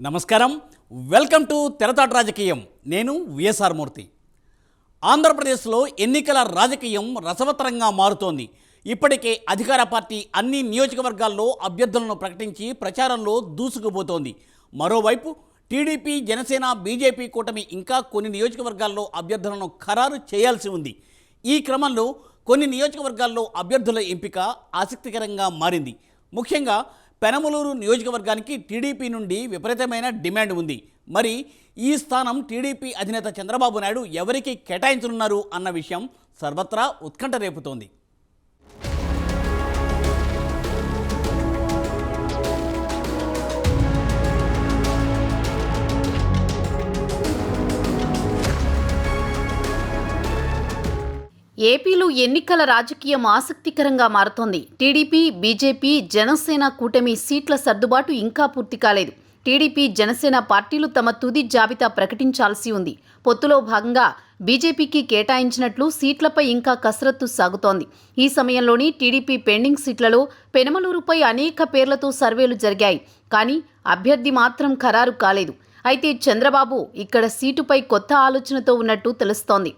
నమస్కారం, welcome to తెరతాటు రాజకీయం. నేను విఎస్ఆర్ మూర్తి. ఆంధ్రప్రదేశ్లో ఎన్నికల రాజకీయం రసవత్తరంగా మారుతోంది. ఇప్పటికే అధికార పార్టీ అన్ని నియోజకవర్గాల్లో అభ్యర్థులను ప్రకటించి ప్రచారంలో దూసుకుపోతోంది. మరోవైపు టీడీపీ, జనసేన, బీజేపీ కూటమి ఇంకా కొన్ని నియోజకవర్గాల్లో అభ్యర్థులను ఖరారు చేయాల్సి ఉంది. ఈ క్రమంలో కొన్ని నియోజకవర్గాల్లో అభ్యర్థుల ఎంపిక ఆసక్తికరంగా మారింది. ముఖ్యంగా పెనమలూరు నియోజకవర్గానికి టీడీపీ నుండి విపరీతమైన డిమాండ్ ఉంది. మరి ఈ స్థానం టీడీపీ అధినేత చంద్రబాబు నాయుడు ఎవరికి కేటాయించనున్నారు అన్న విషయం సర్వత్రా ఉత్కంఠ రేపుతోంది. ఏపీలో ఎన్నికల రాజకీయం ఆసక్తికరంగా మారుతోంది. టీడీపీ, బీజేపీ, జనసేన కూటమి సీట్ల సర్దుబాటు ఇంకా పూర్తి కాలేదు. టీడీపీ, జనసేన పార్టీలు తమ తుది జాబితా ప్రకటించాల్సి ఉంది. పొత్తులో భాగంగా బీజేపీకి కేటాయించినట్లు సీట్లపై ఇంకా కసరత్తు సాగుతోంది. ఈ సమయంలోని టీడీపీ పెండింగ్ సీట్లలో పెనమలూరుపై అనేక పేర్లతో సర్వేలు జరిగాయి. కానీ అభ్యర్థి మాత్రం ఖరారు కాలేదు. అయితే చంద్రబాబు ఇక్కడ సీటుపై కొత్త ఆలోచనతో ఉన్నట్టు తెలుస్తోంది.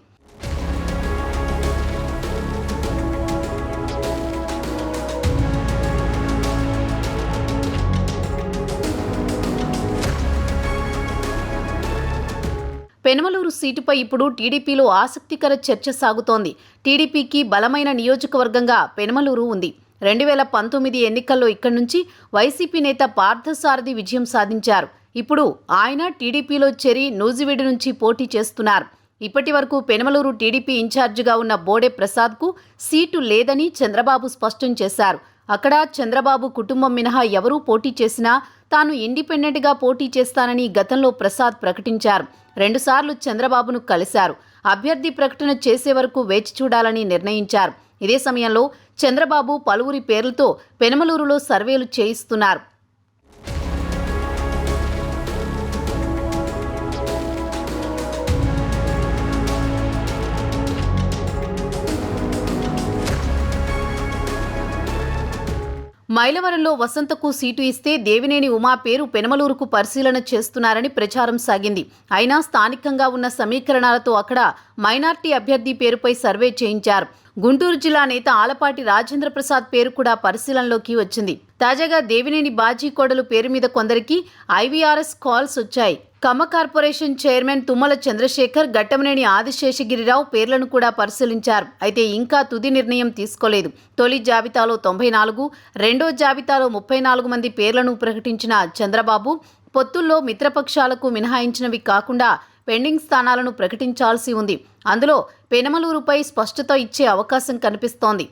పెనమలూరు సీటుపై ఇప్పుడు టీడీపీలో ఆసక్తికర చర్చ సాగుతోంది. టీడీపీకి బలమైన నియోజకవర్గంగా పెనమలూరు ఉంది. 2019 ఎన్నికల్లో ఇక్కడి నుంచి వైసీపీ నేత పార్థసారథి విజయం సాధించారు. ఇప్పుడు ఆయన టీడీపీలో చేరి నూజివీడు నుంచి పోటీ చేస్తున్నారు. ఇప్పటి వరకు పెనమలూరు టీడీపీ ఇన్ఛార్జిగా ఉన్న బోడే ప్రసాద్కు సీటు లేదని చంద్రబాబు స్పష్టం చేశారు. అక్కడ చంద్రబాబు కుటుంబం మినహా ఎవరూ పోటీ చేసినా తాను ఇండిపెండెంట్గా పోటీ చేస్తానని గతంలో ప్రసాద్ ప్రకటించారు. 2 సార్లు చంద్రబాబును కలిశారు. అభ్యర్థి ప్రకటన చేసే వరకు వేచి చూడాలని నిర్ణయించారు. ఇదే సమయంలో చంద్రబాబు పలువురి పేర్లతో పెనమలూరులో సర్వేలు చేయిస్తున్నారు. మైలవరంలో వసంతకు సీటు ఇస్తే దేవినేని ఉమా పేరు పెనమలూరుకు పరిశీలన చేస్తున్నారని ప్రచారం సాగింది. అయినా స్థానికంగా ఉన్న సమీకరణాలతో అక్కడ మైనార్టీ అభ్యర్థి పేరుపై సర్వే చేయించారు. గుంటూరు జిల్లా నేత ఆలపాటి రాజేంద్ర ప్రసాద్ పేరు కూడా పరిశీలనలోకి వచ్చింది. తాజాగా దేవినేని బాజీ కోడలు పేరు మీద కొందరికి ఐవీఆర్ఎస్ కాల్స్ వచ్చాయి. కమ్మ కార్పొరేషన్ చైర్మన్ తుమ్మల చంద్రశేఖర్, ఘట్టమనేని ఆదిశేషగిరిరావు పేర్లను కూడా పరిశీలించారు. అయితే ఇంకా తుది నిర్ణయం తీసుకోలేదు. తొలి జాబితాలో 94, రెండో జాబితాలో 34 మంది పేర్లను ప్రకటించిన చంద్రబాబు పొత్తుల్లో మిత్రపక్షాలకు మినహాయించినవి కాకుండా పెండింగ్ స్థానాలను ప్రకటించాల్సి ఉంది. అందులో పెనమలూరుపై స్పష్టత ఇచ్చే అవకాశం కనిపిస్తోంది.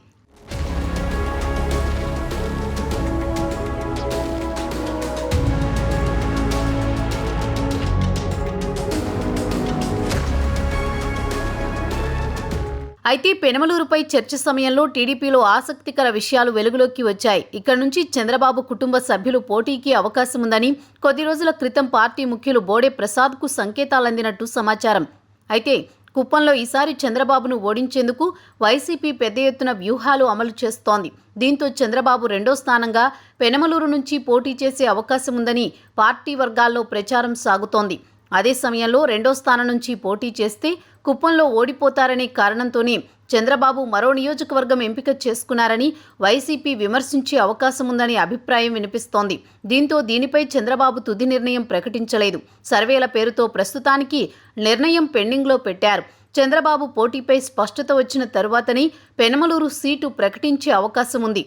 అయితే పెనమలూరుపై చర్చ సమయంలో టీడీపీలో ఆసక్తికర విషయాలు వెలుగులోకి వచ్చాయి. ఇక్కడ నుంచి చంద్రబాబు కుటుంబ సభ్యులు పోటీకి అవకాశం ఉందని కొద్ది రోజుల క్రితం పార్టీ ముఖ్యులు బోడే ప్రసాద్కు సంకేతాలందినట్టు సమాచారం. అయితే కుప్పంలో ఈసారి చంద్రబాబును ఓడించేందుకు వైసీపీ పెద్ద ఎత్తున వ్యూహాలు అమలు చేస్తోంది. దీంతో చంద్రబాబు రెండో స్థానంగా పెనమలూరు నుంచి పోటీ చేసే అవకాశం ఉందని పార్టీ వర్గాల్లో ప్రచారం సాగుతోంది. అదే సమయంలో రెండో స్థానం నుంచి పోటీ చేస్తే కుప్పంలో ఓడిపోతారనే కారణంతోనే చంద్రబాబు మరో నియోజకవర్గం ఎంపిక చేసుకున్నారని వైసీపీ విమర్శించే అవకాశం ఉందనే అభిప్రాయం వినిపిస్తోంది. దీంతో దీనిపై చంద్రబాబు తుది నిర్ణయం ప్రకటించలేదు. సర్వేల పేరుతో ప్రస్తుతానికి నిర్ణయం పెండింగ్లో పెట్టారు. చంద్రబాబు పోటీపై స్పష్టత వచ్చిన తరువాతనే పెనమలూరు సీటు ప్రకటించే అవకాశం ఉంది.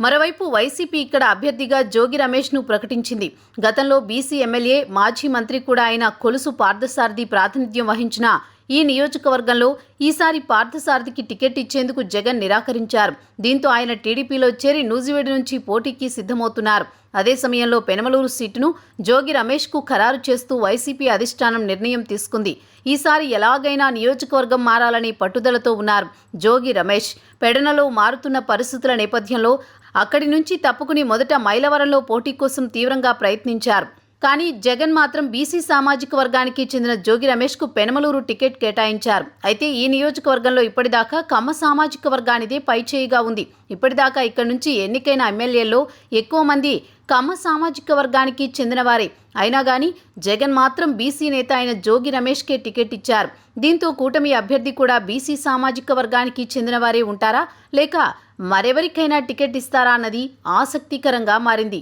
మరోవైపు వైసీపీ ఇక్కడ అభ్యర్థిగా జోగి రమేష్ను ప్రకటించింది. గతంలో బీసీ ఎమ్మెల్యే, మాజీ మంత్రి కూడా అయిన కొలుసు పార్థసారథి ప్రాతినిధ్యం వహించిన ఈ నియోజకవర్గంలో ఈసారి పార్థసారథికి టికెట్ ఇచ్చేందుకు జగన్ నిరాకరించారు. దీంతో ఆయన టీడీపీలో చేరి నూజివీడు నుంచి పోటీకి సిద్ధమవుతున్నారు. అదే సమయంలో పెనమలూరు సీటును జోగి రమేష్కు ఖరారు చేస్తూ వైసీపీ అధిష్టానం నిర్ణయం తీసుకుంది. ఈసారి ఎలాగైనా నియోజకవర్గం మారాలని పట్టుదలతో ఉన్నారు జోగి రమేష్. పెడనలో మారుతున్న పరిస్థితుల నేపథ్యంలో అక్కడి నుంచి తప్పుకుని మొదట మైలవరంలో పోటీ కోసం తీవ్రంగా ప్రయత్నించారు. కానీ జగన్ మాత్రం బీసీ సామాజిక వర్గానికి చెందిన జోగి రమేష్కు పెనమలూరు టికెట్ కేటాయించారు. అయితే ఈ నియోజకవర్గంలో ఇప్పటిదాకా కమ్మ సామాజిక వర్గానిదే పైచేయిగా ఉంది. ఇప్పటిదాకా ఇక్కడ నుంచి ఎన్నికైన ఎమ్మెల్యేల్లో ఎక్కువ మంది కమ్మ సామాజిక వర్గానికి చెందినవారే. అయినా కానీ జగన్ మాత్రం బీసీ నేత అయిన జోగి రమేష్కే టికెట్ ఇచ్చారు. దీంతో కూటమి అభ్యర్థి కూడా బీసీ సామాజిక వర్గానికి చెందినవారే ఉంటారా లేక మరెవరికైనా టికెట్ ఇస్తారా అన్నది ఆసక్తికరంగా మారింది.